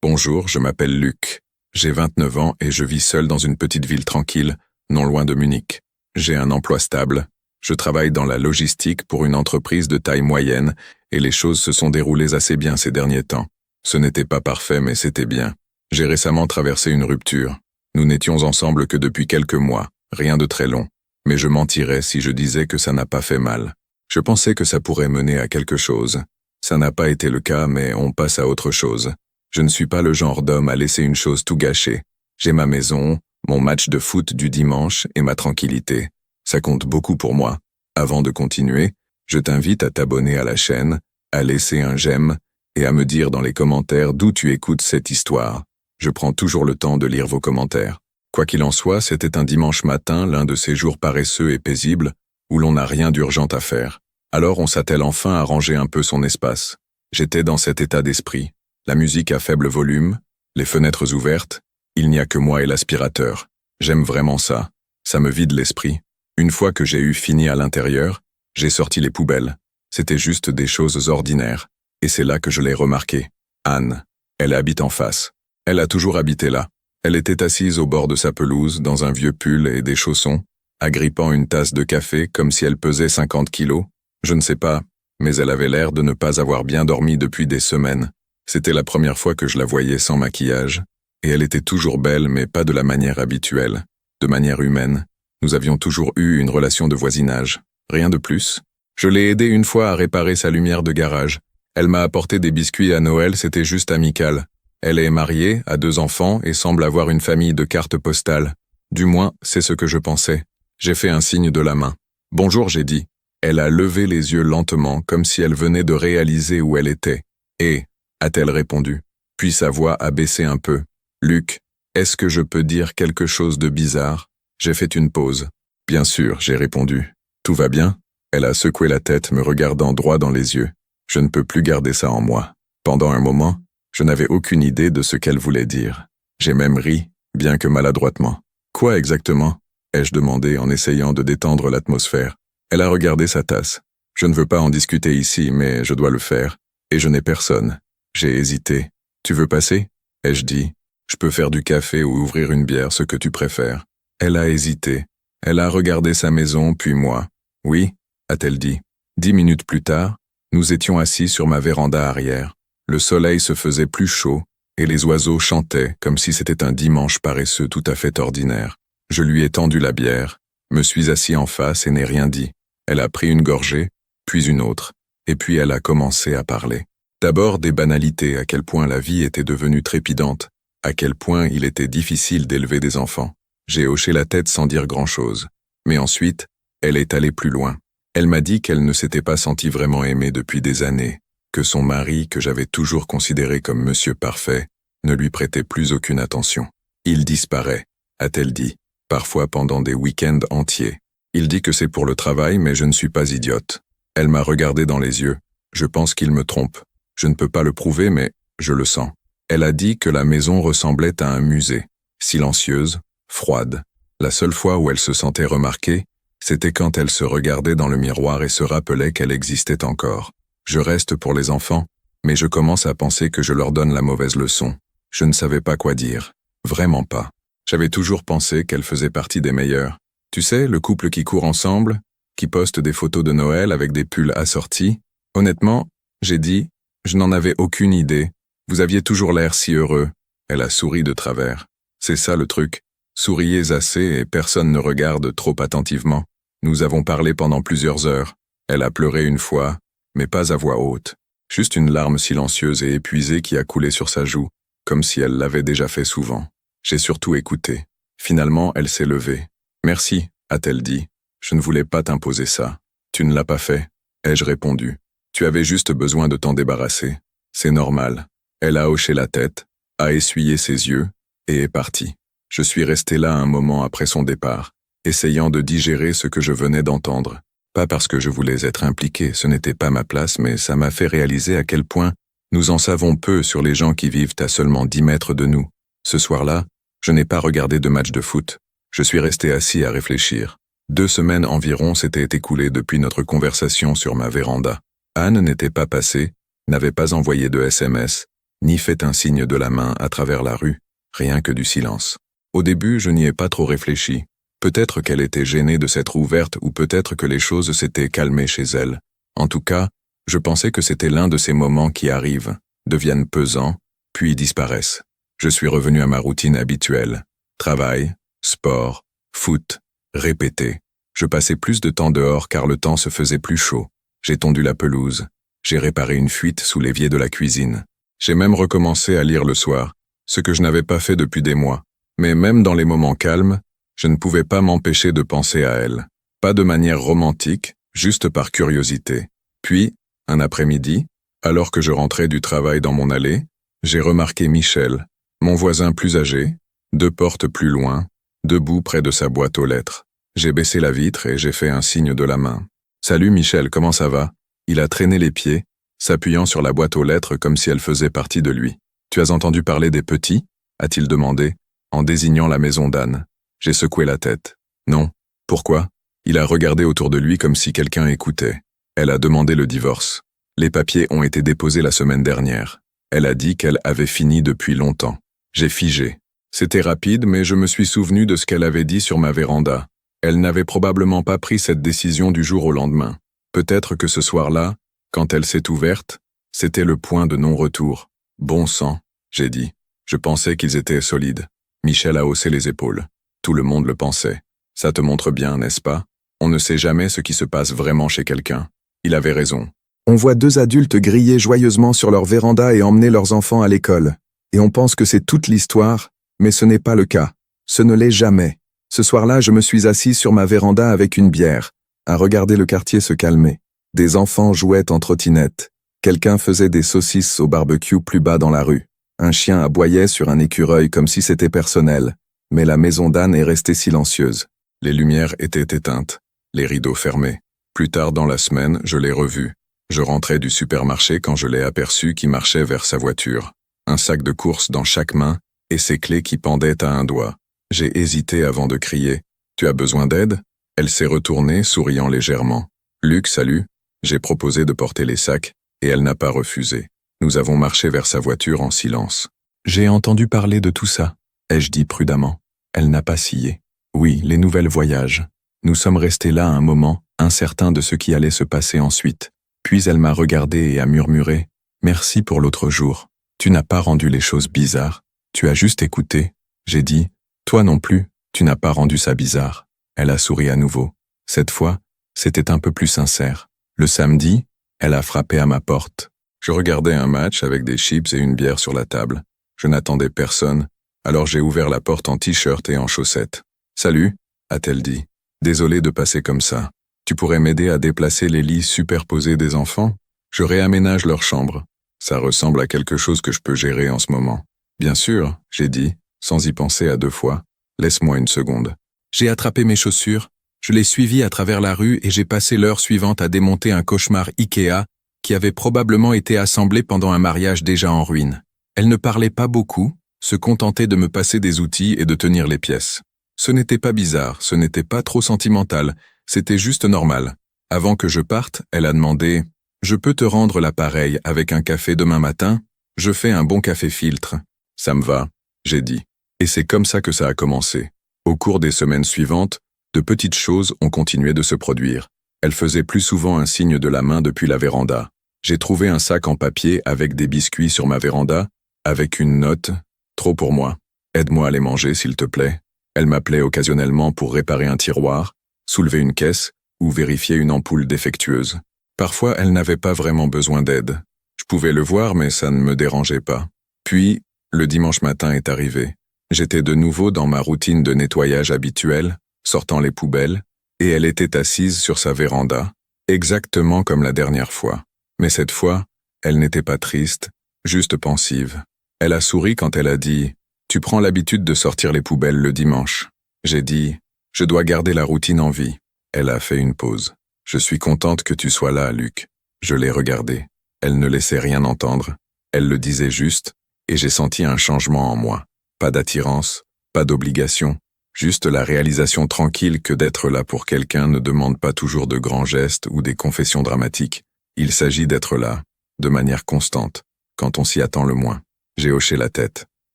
Bonjour, je m'appelle Luc. J'ai 29 ans et je vis seul dans une petite ville tranquille, non loin de Munich. J'ai un emploi stable. Je travaille dans la logistique pour une entreprise de taille moyenne et les choses se sont déroulées assez bien ces derniers temps. Ce n'était pas parfait mais c'était bien. J'ai récemment traversé une rupture. Nous n'étions ensemble que depuis quelques mois, rien de très long. Mais je mentirais si je disais que ça n'a pas fait mal. Je pensais que ça pourrait mener à quelque chose. Ça n'a pas été le cas mais on passe à autre chose. Je ne suis pas le genre d'homme à laisser une chose tout gâcher. J'ai ma maison, mon match de foot du dimanche et ma tranquillité. Ça compte beaucoup pour moi. Avant de continuer, je t'invite à t'abonner à la chaîne, à laisser un j'aime et à me dire dans les commentaires d'où tu écoutes cette histoire. Je prends toujours le temps de lire vos commentaires. Quoi qu'il en soit, c'était un dimanche matin, l'un de ces jours paresseux et paisibles, où l'on n'a rien d'urgent à faire. Alors on s'attelle enfin à ranger un peu son espace. J'étais dans cet état d'esprit. La musique à faible volume, les fenêtres ouvertes, il n'y a que moi et l'aspirateur. J'aime vraiment ça. Ça me vide l'esprit. Une fois que j'ai eu fini à l'intérieur, j'ai sorti les poubelles. C'était juste des choses ordinaires. Et c'est là que je l'ai remarqué. Anne. Elle habite en face. Elle a toujours habité là. Elle était assise au bord de sa pelouse, dans un vieux pull et des chaussons, agrippant une tasse de café comme si elle pesait 50 kilos. Je ne sais pas, mais elle avait l'air de ne pas avoir bien dormi depuis des semaines. C'était la première fois que je la voyais sans maquillage, et elle était toujours belle mais pas de la manière habituelle, de manière humaine. Nous avions toujours eu une relation de voisinage, rien de plus. Je l'ai aidée une fois à réparer sa lumière de garage. Elle m'a apporté des biscuits à Noël, c'était juste amical. Elle est mariée, a 2 enfants et semble avoir une famille de cartes postales. Du moins, c'est ce que je pensais. J'ai fait un signe de la main. Bonjour, j'ai dit. Elle a levé les yeux lentement, comme si elle venait de réaliser où elle était. Et, a-t-elle répondu. Puis sa voix a baissé un peu. Luc, est-ce que je peux dire quelque chose de bizarre? J'ai fait une pause. Bien sûr, j'ai répondu. Tout va bien? Elle a secoué la tête, me regardant droit dans les yeux. Je ne peux plus garder ça en moi. Pendant un moment, je n'avais aucune idée de ce qu'elle voulait dire. J'ai même ri, bien que maladroitement. Quoi exactement? Ai-je demandé en essayant de détendre l'atmosphère. Elle a regardé sa tasse. Je ne veux pas en discuter ici, mais je dois le faire. Et je n'ai personne. J'ai hésité. Tu veux passer? Ai-je dit. Je peux faire du café ou ouvrir une bière, ce que tu préfères. Elle a hésité. Elle a regardé sa maison, puis moi. Oui, a-t-elle dit. 10 minutes plus tard, nous étions assis sur ma véranda arrière. Le soleil se faisait plus chaud, et les oiseaux chantaient comme si c'était un dimanche paresseux tout à fait ordinaire. Je lui ai tendu la bière, me suis assis en face et n'ai rien dit. Elle a pris une gorgée, puis une autre, et puis elle a commencé à parler. D'abord des banalités, à quel point la vie était devenue trépidante, à quel point il était difficile d'élever des enfants. J'ai hoché la tête sans dire grand-chose. Mais ensuite, elle est allée plus loin. Elle m'a dit qu'elle ne s'était pas sentie vraiment aimée depuis des années, que son mari, que j'avais toujours considéré comme monsieur parfait, ne lui prêtait plus aucune attention. Il disparaît, a-t-elle dit, parfois pendant des week-ends entiers. Il dit que c'est pour le travail, mais je ne suis pas idiote. Elle m'a regardé dans les yeux. Je pense qu'il me trompe. Je ne peux pas le prouver, mais je le sens. Elle a dit que la maison ressemblait à un musée, silencieuse, froide. La seule fois où elle se sentait remarquée, c'était quand elle se regardait dans le miroir et se rappelait qu'elle existait encore. Je reste pour les enfants, mais je commence à penser que je leur donne la mauvaise leçon. Je ne savais pas quoi dire. Vraiment pas. J'avais toujours pensé qu'elle faisait partie des meilleurs. Tu sais, le couple qui court ensemble, qui poste des photos de Noël avec des pulls assortis. Honnêtement, j'ai dit, je n'en avais aucune idée. Vous aviez toujours l'air si heureux. Elle a souri de travers. C'est ça le truc. Souriez assez et personne ne regarde trop attentivement. Nous avons parlé pendant plusieurs heures. Elle a pleuré une fois, mais pas à voix haute. Juste une larme silencieuse et épuisée qui a coulé sur sa joue, comme si elle l'avait déjà fait souvent. J'ai surtout écouté. Finalement, elle s'est levée. Merci, a-t-elle dit. Je ne voulais pas t'imposer ça. Tu ne l'as pas fait, ai-je répondu. Tu avais juste besoin de t'en débarrasser. C'est normal. Elle a hoché la tête, a essuyé ses yeux, et est partie. Je suis resté là un moment après son départ, essayant de digérer ce que je venais d'entendre. Pas parce que je voulais être impliqué, ce n'était pas ma place, mais ça m'a fait réaliser à quel point nous en savons peu sur les gens qui vivent à seulement 10 mètres de nous. Ce soir-là, je n'ai pas regardé de match de foot. Je suis resté assis à réfléchir. 2 semaines environ s'étaient écoulées depuis notre conversation sur ma véranda. Anne n'était pas passée, n'avait pas envoyé de SMS, ni fait un signe de la main à travers la rue, rien que du silence. Au début, je n'y ai pas trop réfléchi. Peut-être qu'elle était gênée de s'être ouverte ou peut-être que les choses s'étaient calmées chez elle. En tout cas, je pensais que c'était l'un de ces moments qui arrivent, deviennent pesants, puis disparaissent. Je suis revenu à ma routine habituelle. Travail, sport, foot, répéter. Je passais plus de temps dehors car le temps se faisait plus chaud. J'ai tondu la pelouse. J'ai réparé une fuite sous l'évier de la cuisine. J'ai même recommencé à lire le soir, ce que je n'avais pas fait depuis des mois. Mais même dans les moments calmes, je ne pouvais pas m'empêcher de penser à elle. Pas de manière romantique, juste par curiosité. Puis, un après-midi, alors que je rentrais du travail dans mon allée, j'ai remarqué Michel, mon voisin plus âgé, 2 portes plus loin, debout près de sa boîte aux lettres. J'ai baissé la vitre et j'ai fait un signe de la main. « Salut Michel, comment ça va ?» Il a traîné les pieds, s'appuyant sur la boîte aux lettres comme si elle faisait partie de lui. « Tu as entendu parler des petits ?» a-t-il demandé, en désignant la maison d'Anne. J'ai secoué la tête. « Non. Pourquoi ?» Il a regardé autour de lui comme si quelqu'un écoutait. Elle a demandé le divorce. Les papiers ont été déposés la semaine dernière. Elle a dit qu'elle avait fini depuis longtemps. J'ai figé. C'était rapide, mais je me suis souvenu de ce qu'elle avait dit sur ma véranda. Elle n'avait probablement pas pris cette décision du jour au lendemain. Peut-être que ce soir-là, quand elle s'est ouverte, c'était le point de non-retour. Bon sang, j'ai dit. Je pensais qu'ils étaient solides. Michel a haussé les épaules. Tout le monde le pensait. Ça te montre bien, n'est-ce pas? On ne sait jamais ce qui se passe vraiment chez quelqu'un. Il avait raison. On voit 2 adultes griller joyeusement sur leur véranda et emmener leurs enfants à l'école. Et on pense que c'est toute l'histoire, mais ce n'est pas le cas. Ce ne l'est jamais. Ce soir-là, je me suis assis sur ma véranda avec une bière, à regarder le quartier se calmer. Des enfants jouaient en trottinette. Quelqu'un faisait des saucisses au barbecue plus bas dans la rue. Un chien aboyait sur un écureuil comme si c'était personnel. Mais la maison d'Anne est restée silencieuse. Les lumières étaient éteintes, les rideaux fermés. Plus tard dans la semaine, je l'ai revu. Je rentrais du supermarché quand je l'ai aperçu qui marchait vers sa voiture. Un sac de courses dans chaque main et ses clés qui pendaient à un doigt. J'ai hésité avant de crier. « Tu as besoin d'aide ?» Elle s'est retournée, souriant légèrement. « Luc, salut. » J'ai proposé de porter les sacs, et elle n'a pas refusé. Nous avons marché vers sa voiture en silence. « J'ai entendu parler de tout ça, » ai-je dit prudemment. Elle n'a pas scié. « Oui, les nouvelles voyages. Nous sommes restés là un moment, incertains de ce qui allait se passer ensuite. Puis elle m'a regardé et a murmuré « Merci pour l'autre jour. Tu n'as pas rendu les choses bizarres. Tu as juste écouté. » J'ai dit « Toi non plus, tu n'as pas rendu ça bizarre. » Elle a souri à nouveau. Cette fois, c'était un peu plus sincère. Le samedi, elle a frappé à ma porte. Je regardais un match avec des chips et une bière sur la table. Je n'attendais personne, alors j'ai ouvert la porte en t-shirt et en chaussettes. « Salut » a-t-elle dit. « Désolé de passer comme ça. Tu pourrais m'aider à déplacer les lits superposés des enfants? Je réaménage leur chambre. Ça ressemble à quelque chose que je peux gérer en ce moment. » « Bien sûr » j'ai dit, sans y penser à 2 fois. « Laisse-moi une seconde. » J'ai attrapé mes chaussures, je l'ai suivi à travers la rue et j'ai passé l'heure suivante à démonter un cauchemar Ikea qui avait probablement été assemblé pendant un mariage déjà en ruine. Elle ne parlait pas beaucoup, se contentait de me passer des outils et de tenir les pièces. Ce n'était pas bizarre, ce n'était pas trop sentimental, c'était juste normal. Avant que je parte, elle a demandé « Je peux te rendre l'appareil avec un café demain matin? Je fais un bon café filtre. » « Ça me va, » j'ai dit. Et c'est comme ça que ça a commencé. Au cours des semaines suivantes, de petites choses ont continué de se produire. Elle faisait plus souvent un signe de la main depuis la véranda. J'ai trouvé un sac en papier avec des biscuits sur ma véranda, avec une note « Trop pour moi. Aide-moi à les manger, s'il te plaît. » Elle m'appelait occasionnellement pour réparer un tiroir, soulever une caisse ou vérifier une ampoule défectueuse. Parfois, elle n'avait pas vraiment besoin d'aide. Je pouvais le voir, mais ça ne me dérangeait pas. Puis, le dimanche matin est arrivé. J'étais de nouveau dans ma routine de nettoyage habituelle, sortant les poubelles, et elle était assise sur sa véranda, exactement comme la dernière fois. Mais cette fois, elle n'était pas triste, juste pensive. Elle a souri quand elle a dit « Tu prends l'habitude de sortir les poubelles le dimanche. » J'ai dit « Je dois garder la routine en vie. » Elle a fait une pause. « Je suis contente que tu sois là, Luc. » Je l'ai regardée. Elle ne laissait rien entendre. Elle le disait juste, et j'ai senti un changement en moi. Pas d'attirance, pas d'obligation, juste la réalisation tranquille que d'être là pour quelqu'un ne demande pas toujours de grands gestes ou des confessions dramatiques. Il s'agit d'être là, de manière constante, quand on s'y attend le moins. J'ai hoché la tête.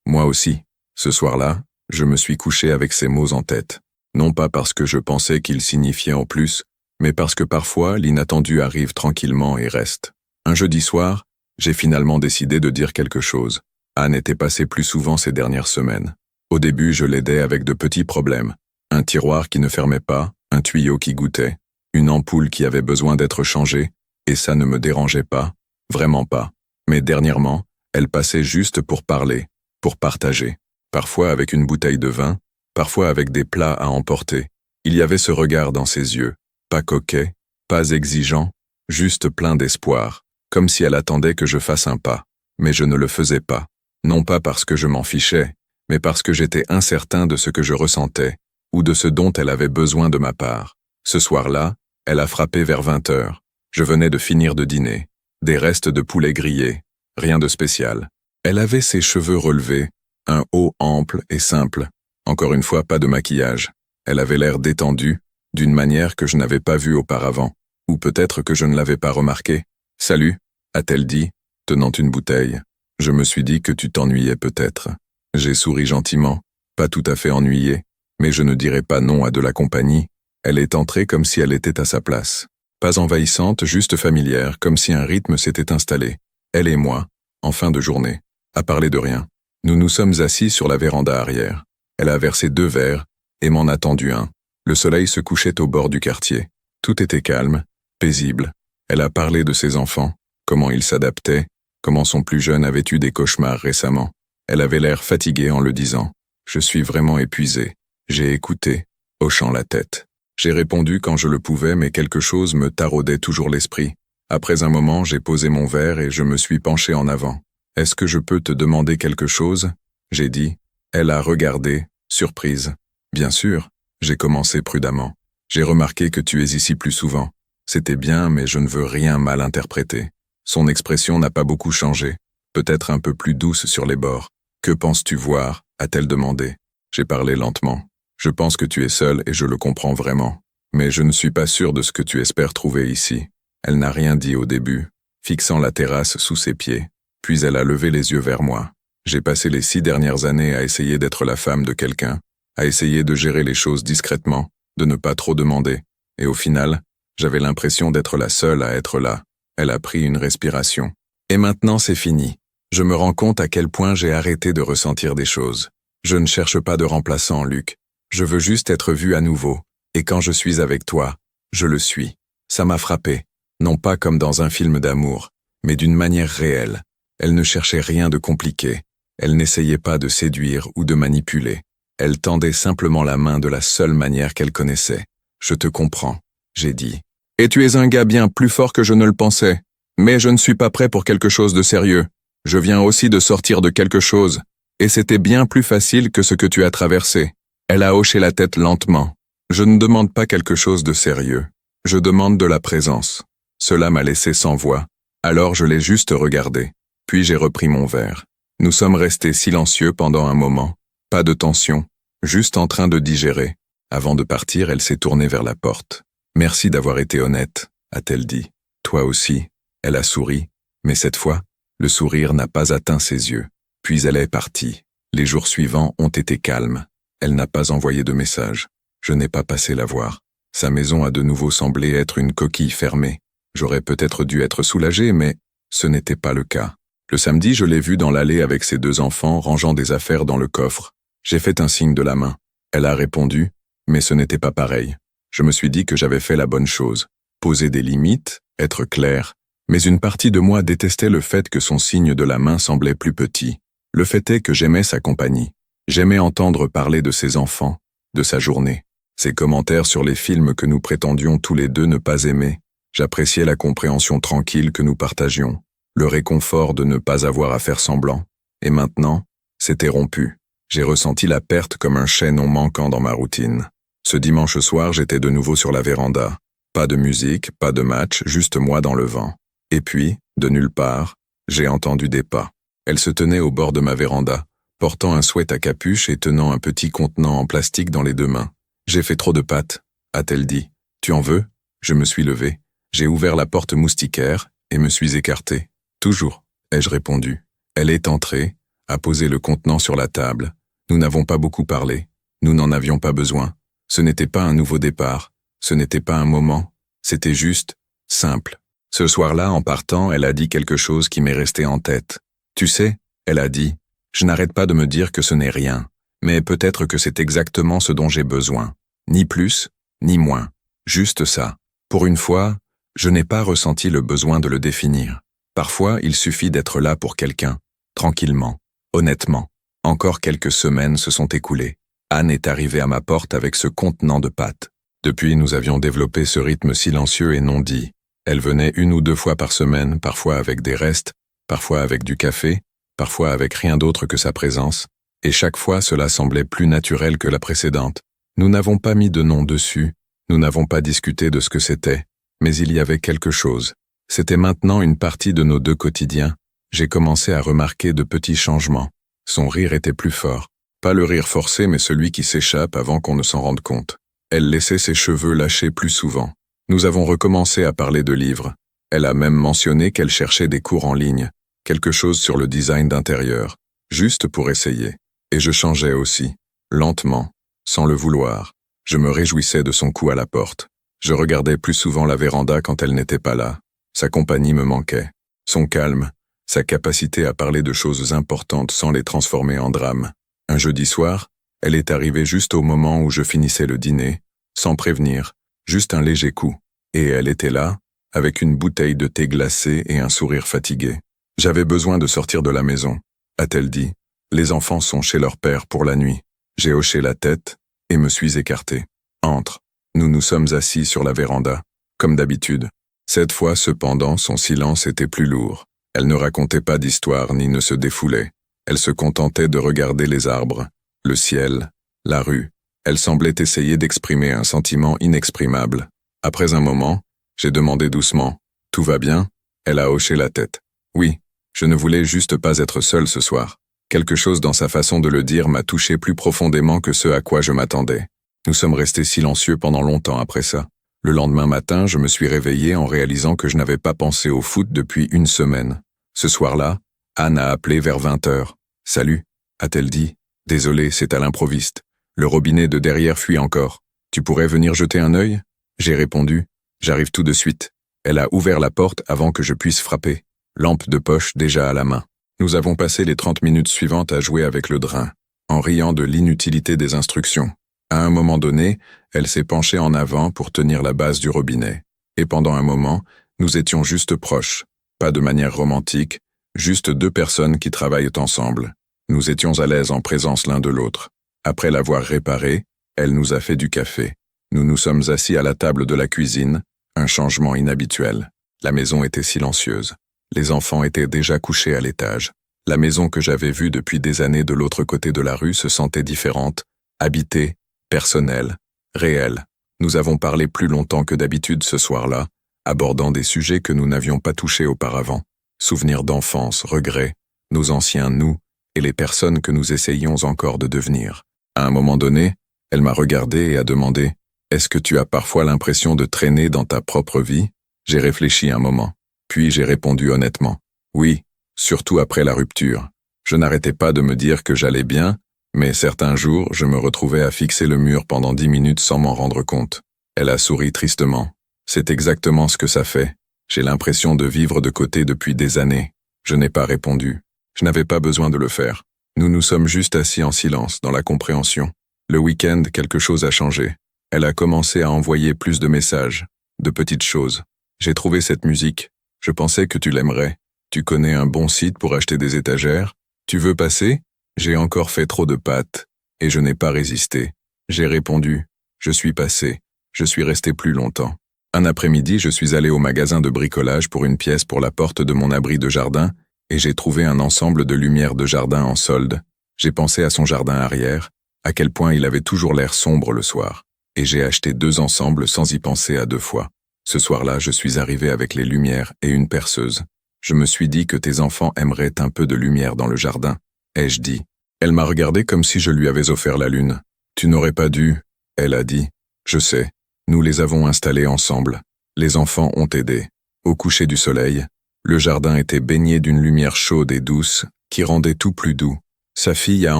Moi aussi. Ce soir-là, je me suis couché avec ces mots en tête. Non pas parce que je pensais qu'ils signifiaient en plus, mais parce que parfois l'inattendu arrive tranquillement et reste. Un jeudi soir, j'ai finalement décidé de dire quelque chose. Anne était passée plus souvent ces dernières semaines. Au début, je l'aidais avec de petits problèmes. Un tiroir qui ne fermait pas, un tuyau qui goûtait, une ampoule qui avait besoin d'être changée, et ça ne me dérangeait pas, vraiment pas. Mais dernièrement, elle passait juste pour parler, pour partager. Parfois avec une bouteille de vin, parfois avec des plats à emporter. Il y avait ce regard dans ses yeux, pas coquet, pas exigeant, juste plein d'espoir, comme si elle attendait que je fasse un pas. Mais je ne le faisais pas. Non pas parce que je m'en fichais, mais parce que j'étais incertain de ce que je ressentais, ou de ce dont elle avait besoin de ma part. Ce soir-là, elle a frappé vers 20 heures. Je venais de finir de dîner. Des restes de poulet grillé. Rien de spécial. Elle avait ses cheveux relevés, un haut ample et simple. Encore une fois, pas de maquillage. Elle avait l'air détendue, d'une manière que je n'avais pas vue auparavant. Ou peut-être que je ne l'avais pas remarqué. « Salut », a-t-elle dit, tenant une bouteille. Je me suis dit que tu t'ennuyais peut-être. J'ai souri gentiment, pas tout à fait ennuyé, mais je ne dirais pas non à de la compagnie. Elle est entrée comme si elle était à sa place. Pas envahissante, juste familière, comme si un rythme s'était installé. Elle et moi, en fin de journée, à parler de rien. Nous nous sommes assis sur la véranda arrière. Elle a versé 2 verres et m'en a tendu un. Le soleil se couchait au bord du quartier. Tout était calme, paisible. Elle a parlé de ses enfants, comment ils s'adaptaient, comment son plus jeune avait eu des cauchemars récemment. Elle avait l'air fatiguée en le disant. Je suis vraiment épuisé. J'ai écouté, hochant la tête. J'ai répondu quand je le pouvais, mais quelque chose me taraudait toujours l'esprit. Après un moment, j'ai posé mon verre et je me suis penché en avant. « Est-ce que je peux te demander quelque chose ?» J'ai dit. Elle a regardé, surprise. « Bien sûr. » J'ai commencé prudemment. « J'ai remarqué que tu es ici plus souvent. C'était bien, mais je ne veux rien mal interpréter. » Son expression n'a pas beaucoup changé, peut-être un peu plus douce sur les bords. « Que penses-tu voir ?» a-t-elle demandé. J'ai parlé lentement. « Je pense que tu es seule et je le comprends vraiment. Mais je ne suis pas sûr de ce que tu espères trouver ici. » Elle n'a rien dit au début, fixant la terrasse sous ses pieds. Puis elle a levé les yeux vers moi. J'ai passé les 6 dernières années à essayer d'être la femme de quelqu'un, à essayer de gérer les choses discrètement, de ne pas trop demander. Et au final, j'avais l'impression d'être la seule à être là. Elle a pris une respiration. Et maintenant c'est fini. Je me rends compte à quel point j'ai arrêté de ressentir des choses. Je ne cherche pas de remplaçant, Luc. Je veux juste être vue à nouveau. Et quand je suis avec toi, je le suis. Ça m'a frappé. Non pas comme dans un film d'amour, mais d'une manière réelle. Elle ne cherchait rien de compliqué. Elle n'essayait pas de séduire ou de manipuler. Elle tendait simplement la main de la seule manière qu'elle connaissait. « Je te comprends », j'ai dit. « Et tu es un gars bien plus fort que je ne le pensais. Mais je ne suis pas prêt pour quelque chose de sérieux. Je viens aussi de sortir de quelque chose. Et c'était bien plus facile que ce que tu as traversé. » Elle a hoché la tête lentement. « Je ne demande pas quelque chose de sérieux. Je demande de la présence. » Cela m'a laissé sans voix. Alors je l'ai juste regardé. Puis j'ai repris mon verre. Nous sommes restés silencieux pendant un moment. Pas de tension, juste en train de digérer. Avant de partir, elle s'est tournée vers la porte. « Merci d'avoir été honnête », a-t-elle dit. « Toi aussi. » Elle a souri, mais cette fois, le sourire n'a pas atteint ses yeux. Puis elle est partie. Les jours suivants ont été calmes. Elle n'a pas envoyé de message. Je n'ai pas passé la voir. Sa maison a de nouveau semblé être une coquille fermée. J'aurais peut-être dû être soulagé, mais ce n'était pas le cas. Le samedi, je l'ai vue dans l'allée avec ses 2 enfants rangeant des affaires dans le coffre. J'ai fait un signe de la main. Elle a répondu, mais ce n'était pas pareil. Je me suis dit que j'avais fait la bonne chose. Poser des limites, être clair. Mais une partie de moi détestait le fait que son signe de la main semblait plus petit. Le fait est que j'aimais sa compagnie. J'aimais entendre parler de ses enfants, de sa journée. Ses commentaires sur les films que nous prétendions tous les deux ne pas aimer. J'appréciais la compréhension tranquille que nous partagions, le réconfort de ne pas avoir à faire semblant. Et maintenant, c'était rompu. J'ai ressenti la perte comme un chaînon manquant dans ma routine. Ce dimanche soir, j'étais de nouveau sur la véranda. Pas de musique, pas de match, juste moi dans le vent. Et puis, de nulle part, j'ai entendu des pas. Elle se tenait au bord de ma véranda, portant un sweat à capuche et tenant un petit contenant en plastique dans les 2 mains. « J'ai fait trop de pâtes », a-t-elle dit. « Tu en veux ?» Je me suis levé. J'ai ouvert la porte moustiquaire et me suis écarté. « Toujours », ai-je répondu. Elle est entrée, a posé le contenant sur la table. Nous n'avons pas beaucoup parlé. Nous n'en avions pas besoin. Ce n'était pas un nouveau départ. Ce n'était pas un moment. C'était juste, simple. Ce soir-là, en partant, elle a dit quelque chose qui m'est resté en tête. Tu sais, elle a dit, je n'arrête pas de me dire que ce n'est rien, mais peut-être que c'est exactement ce dont j'ai besoin. Ni plus, ni moins. Juste ça. Pour une fois, je n'ai pas ressenti le besoin de le définir. Parfois, il suffit d'être là pour quelqu'un, tranquillement, honnêtement. Encore quelques semaines se sont écoulées. Anne est arrivée à ma porte avec ce contenant de pâtes. Depuis, nous avions développé ce rythme silencieux et non dit. Elle venait 1 ou 2 fois par semaine, parfois avec des restes, parfois avec du café, parfois avec rien d'autre que sa présence, et chaque fois cela semblait plus naturel que la précédente. Nous n'avons pas mis de nom dessus, nous n'avons pas discuté de ce que c'était, mais il y avait quelque chose. C'était maintenant une partie de nos 2 quotidiens. J'ai commencé à remarquer de petits changements. Son rire était plus fort. Pas le rire forcé, mais celui qui s'échappe avant qu'on ne s'en rende compte. Elle laissait ses cheveux lâcher plus souvent. Nous avons recommencé à parler de livres. Elle a même mentionné qu'elle cherchait des cours en ligne, quelque chose sur le design d'intérieur, juste pour essayer. Et je changeais aussi, lentement, sans le vouloir. Je me réjouissais de son coup à la porte. Je regardais plus souvent la véranda quand elle n'était pas là. Sa compagnie me manquait. Son calme, sa capacité à parler de choses importantes sans les transformer en drame. Un jeudi soir, elle est arrivée juste au moment où je finissais le dîner, sans prévenir, juste un léger coup. Et elle était là, avec une bouteille de thé glacé et un sourire fatigué. « J'avais besoin de sortir de la maison », a-t-elle dit. « Les enfants sont chez leur père pour la nuit. » J'ai hoché la tête et me suis écarté. « Entre. » Nous nous sommes assis sur la véranda, comme d'habitude. Cette fois, cependant, son silence était plus lourd. Elle ne racontait pas d'histoire ni ne se défoulait. Elle se contentait de regarder les arbres, le ciel, la rue. Elle semblait essayer d'exprimer un sentiment inexprimable. Après un moment, j'ai demandé doucement « Tout va bien ?» Elle a hoché la tête. « Oui, je ne voulais juste pas être seule ce soir. » Quelque chose dans sa façon de le dire m'a touché plus profondément que ce à quoi je m'attendais. Nous sommes restés silencieux pendant longtemps après ça. Le lendemain matin, je me suis réveillé en réalisant que je n'avais pas pensé au foot depuis 1 semaine. Ce soir-là, Anne a appelé vers 20h. « Salut », a-t-elle dit. « Désolé, c'est à l'improviste. Le robinet de derrière fuit encore. Tu pourrais venir jeter un œil ?» J'ai répondu. « J'arrive tout de suite. » Elle a ouvert la porte avant que je puisse frapper. Lampe de poche déjà à la main. Nous avons passé les 30 minutes suivantes à jouer avec le drain, en riant de l'inutilité des instructions. À un moment donné, elle s'est penchée en avant pour tenir la base du robinet. Et pendant un moment, nous étions juste proches. Pas de manière romantique, juste 2 personnes qui travaillent ensemble. Nous étions à l'aise en présence l'un de l'autre. Après l'avoir réparé, elle nous a fait du café. Nous nous sommes assis à la table de la cuisine, un changement inhabituel. La maison était silencieuse. Les enfants étaient déjà couchés à l'étage. La maison que j'avais vue depuis des années de l'autre côté de la rue se sentait différente, habitée, personnelle, réelle. Nous avons parlé plus longtemps que d'habitude ce soir-là, abordant des sujets que nous n'avions pas touchés auparavant. Souvenirs d'enfance, regrets, nos anciens nous et les personnes que nous essayions encore de devenir. À un moment donné, elle m'a regardé et a demandé « Est-ce que tu as parfois l'impression de traîner dans ta propre vie ?» J'ai réfléchi un moment. Puis j'ai répondu honnêtement. Oui, surtout après la rupture. Je n'arrêtais pas de me dire que j'allais bien, mais certains jours, je me retrouvais à fixer le mur pendant 10 minutes sans m'en rendre compte. Elle a souri tristement. C'est exactement ce que ça fait. J'ai l'impression de vivre de côté depuis des années. Je n'ai pas répondu. Je n'avais pas besoin de le faire. Nous nous sommes juste assis en silence, dans la compréhension. Le week-end, quelque chose a changé. Elle a commencé à envoyer plus de messages, de petites choses. J'ai trouvé cette musique. Je pensais que tu l'aimerais. Tu connais un bon site pour acheter des étagères? Tu veux passer? J'ai encore fait trop de pâtes. Et je n'ai pas résisté. J'ai répondu. Je suis passé. Je suis resté plus longtemps. Un après-midi, je suis allé au magasin de bricolage pour une pièce pour la porte de mon abri de jardin et j'ai trouvé un ensemble de lumières de jardin en solde. J'ai pensé à son jardin arrière, à quel point il avait toujours l'air sombre le soir. Et j'ai acheté 2 ensembles sans y penser à 2 fois. Ce soir-là, je suis arrivé avec les lumières et une perceuse. Je me suis dit que tes enfants aimeraient un peu de lumière dans le jardin, ai-je dit. Elle m'a regardé comme si je lui avais offert la lune. Tu n'aurais pas dû, elle a dit. Je sais. Nous les avons installés ensemble. Les enfants ont aidé. Au coucher du soleil, le jardin était baigné d'une lumière chaude et douce qui rendait tout plus doux. Sa fille a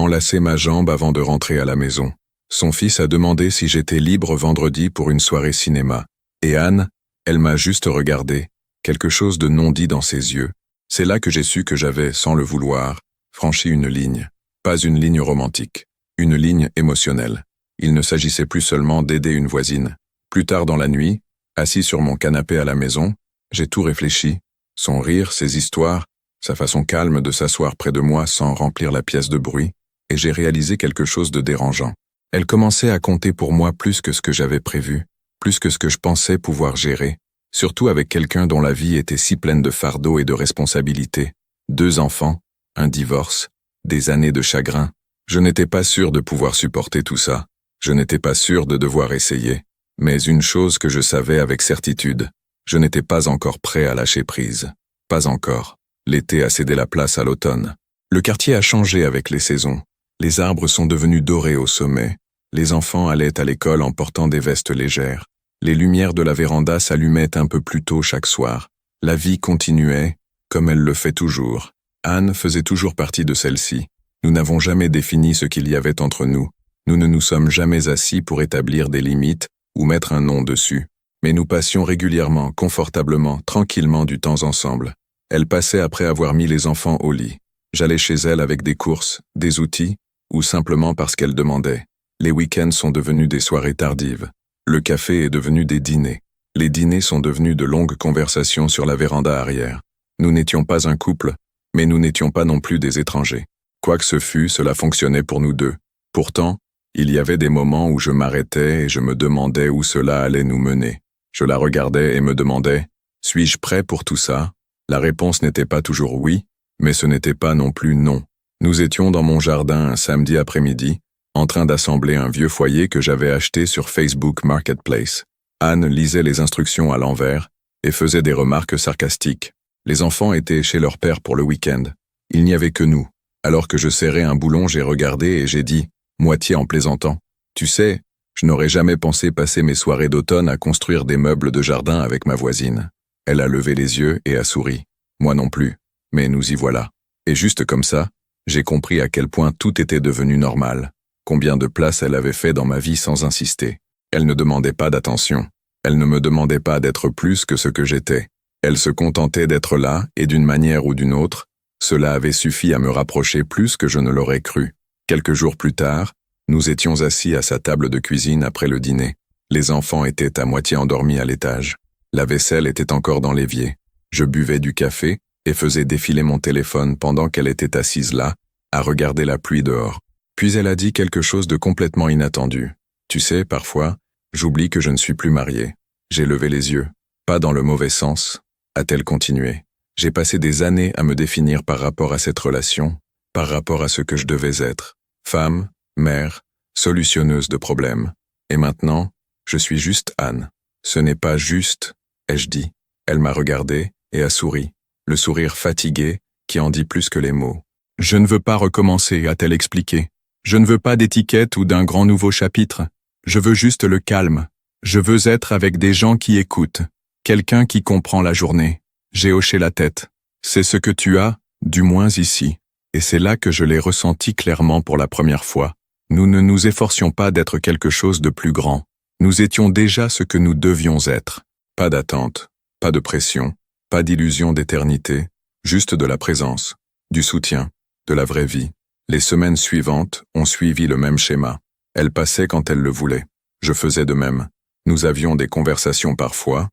enlacé ma jambe avant de rentrer à la maison. Son fils a demandé si j'étais libre vendredi pour une soirée cinéma. Et Anne, elle m'a juste regardé, quelque chose de non dit dans ses yeux. C'est là que j'ai su que j'avais, sans le vouloir, franchi une ligne. Pas une ligne romantique, une ligne émotionnelle. Il ne s'agissait plus seulement d'aider une voisine. Plus tard dans la nuit, assis sur mon canapé à la maison, j'ai tout réfléchi. Son rire, ses histoires, sa façon calme de s'asseoir près de moi sans remplir la pièce de bruit, et j'ai réalisé quelque chose de dérangeant. Elle commençait à compter pour moi plus que ce que j'avais prévu, plus que ce que je pensais pouvoir gérer, surtout avec quelqu'un dont la vie était si pleine de fardeaux et de responsabilités. 2 enfants, un divorce, des années de chagrin. Je n'étais pas sûr de pouvoir supporter tout ça. Je n'étais pas sûr de devoir essayer. Mais une chose que je savais avec certitude, je n'étais pas encore prêt à lâcher prise. Pas encore. L'été a cédé la place à l'automne. Le quartier a changé avec les saisons. Les arbres sont devenus dorés au sommet. Les enfants allaient à l'école en portant des vestes légères. Les lumières de la véranda s'allumaient un peu plus tôt chaque soir. La vie continuait, comme elle le fait toujours. Anne faisait toujours partie de celle-ci. Nous n'avons jamais défini ce qu'il y avait entre nous. Nous ne nous sommes jamais assis pour établir des limites ou mettre un nom dessus. Mais nous passions régulièrement, confortablement, tranquillement du temps ensemble. Elle passait après avoir mis les enfants au lit. J'allais chez elle avec des courses, des outils, ou simplement parce qu'elle demandait. Les week-ends sont devenus des soirées tardives. Le café est devenu des dîners. Les dîners sont devenus de longues conversations sur la véranda arrière. Nous n'étions pas un couple, mais nous n'étions pas non plus des étrangers. Quoi que ce fût, cela fonctionnait pour nous deux. Pourtant, il y avait des moments où je m'arrêtais et je me demandais où cela allait nous mener. Je la regardais et me demandais, suis-je prêt pour tout ça? La réponse n'était pas toujours oui, mais ce n'était pas non plus non. Nous étions dans mon jardin un samedi après-midi, en train d'assembler un vieux foyer que j'avais acheté sur Facebook Marketplace. Anne lisait les instructions à l'envers et faisait des remarques sarcastiques. Les enfants étaient chez leur père pour le week-end. Il n'y avait que nous. Alors que je serrais un boulon, j'ai regardé et j'ai dit, moitié en plaisantant, « Tu sais, je n'aurais jamais pensé passer mes soirées d'automne à construire des meubles de jardin avec ma voisine. » Elle a levé les yeux et a souri. Moi non plus. Mais nous y voilà. Et juste comme ça, j'ai compris à quel point tout était devenu normal. Combien de place elle avait fait dans ma vie sans insister. Elle ne demandait pas d'attention. Elle ne me demandait pas d'être plus que ce que j'étais. Elle se contentait d'être là, et d'une manière ou d'une autre, cela avait suffi à me rapprocher plus que je ne l'aurais cru. Quelques jours plus tard, nous étions assis à sa table de cuisine après le dîner. Les enfants étaient à moitié endormis à l'étage. La vaisselle était encore dans l'évier. Je buvais du café et faisais défiler mon téléphone pendant qu'elle était assise là, à regarder la pluie dehors. Puis elle a dit quelque chose de complètement inattendu. Tu sais, parfois, j'oublie que je ne suis plus marié. J'ai levé les yeux. Pas dans le mauvais sens, a-t-elle continué. J'ai passé des années à me définir par rapport à cette relation, par rapport à ce que je devais être. Femme, mère, solutionneuse de problèmes. Et maintenant, je suis juste Anne. Ce n'est pas juste, ai-je dit. Elle m'a regardé et a souri. Le sourire fatigué qui en dit plus que les mots. Je ne veux pas recommencer, a-t-elle expliqué. Je ne veux pas d'étiquette ou d'un grand nouveau chapitre. Je veux juste le calme. Je veux être avec des gens qui écoutent. Quelqu'un qui comprend la journée. J'ai hoché la tête. C'est ce que tu as, du moins ici. Et c'est là que je l'ai ressenti clairement pour la première fois. Nous ne nous efforcions pas d'être quelque chose de plus grand. Nous étions déjà ce que nous devions être. Pas d'attente, pas de pression, pas d'illusion d'éternité, juste de la présence, du soutien, de la vraie vie. Les semaines suivantes ont suivi le même schéma. Elle passait quand elle le voulait. Je faisais de même. Nous avions des conversations parfois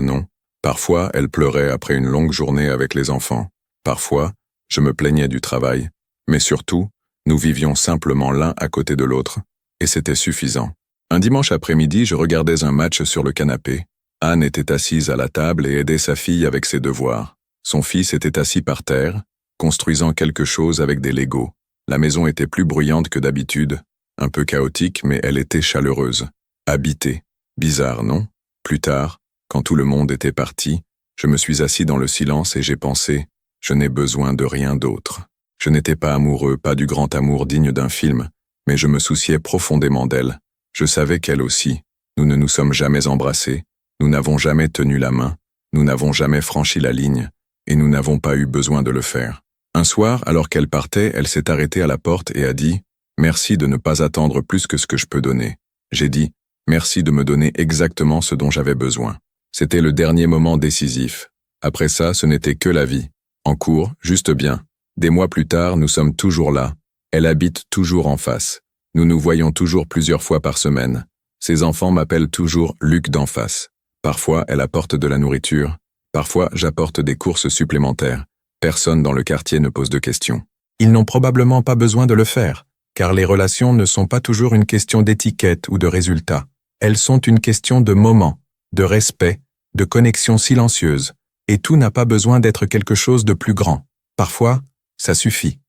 non. Parfois, elle pleurait après une longue journée avec les enfants. Parfois, je me plaignais du travail. Mais surtout, nous vivions simplement l'un à côté de l'autre. Et c'était suffisant. Un dimanche après-midi, je regardais un match sur le canapé. Anne était assise à la table et aidait sa fille avec ses devoirs. Son fils était assis par terre, construisant quelque chose avec des Legos. La maison était plus bruyante que d'habitude, un peu chaotique, mais elle était chaleureuse. Habitée. Bizarre, non? Plus tard, quand tout le monde était parti, je me suis assis dans le silence et j'ai pensé, je n'ai besoin de rien d'autre. Je n'étais pas amoureux, pas du grand amour digne d'un film, mais je me souciais profondément d'elle. Je savais qu'elle aussi. Nous ne nous sommes jamais embrassés, nous n'avons jamais tenu la main, nous n'avons jamais franchi la ligne, et nous n'avons pas eu besoin de le faire. Un soir, alors qu'elle partait, elle s'est arrêtée à la porte et a dit « Merci de ne pas attendre plus que ce que je peux donner ». J'ai dit « Merci de me donner exactement ce dont j'avais besoin ». C'était le dernier moment décisif. Après ça, ce n'était que la vie. En cours, juste bien. Des mois plus tard, nous sommes toujours là. Elle habite toujours en face. Nous nous voyons toujours plusieurs fois par semaine. Ses enfants m'appellent toujours Luc d'en face. Parfois, elle apporte de la nourriture. Parfois, j'apporte des courses supplémentaires. Personne dans le quartier ne pose de questions. Ils n'ont probablement pas besoin de le faire, car les relations ne sont pas toujours une question d'étiquette ou de résultat. Elles sont une question de moment, de respect, de connexion silencieuse. Et tout n'a pas besoin d'être quelque chose de plus grand. Parfois, ça suffit.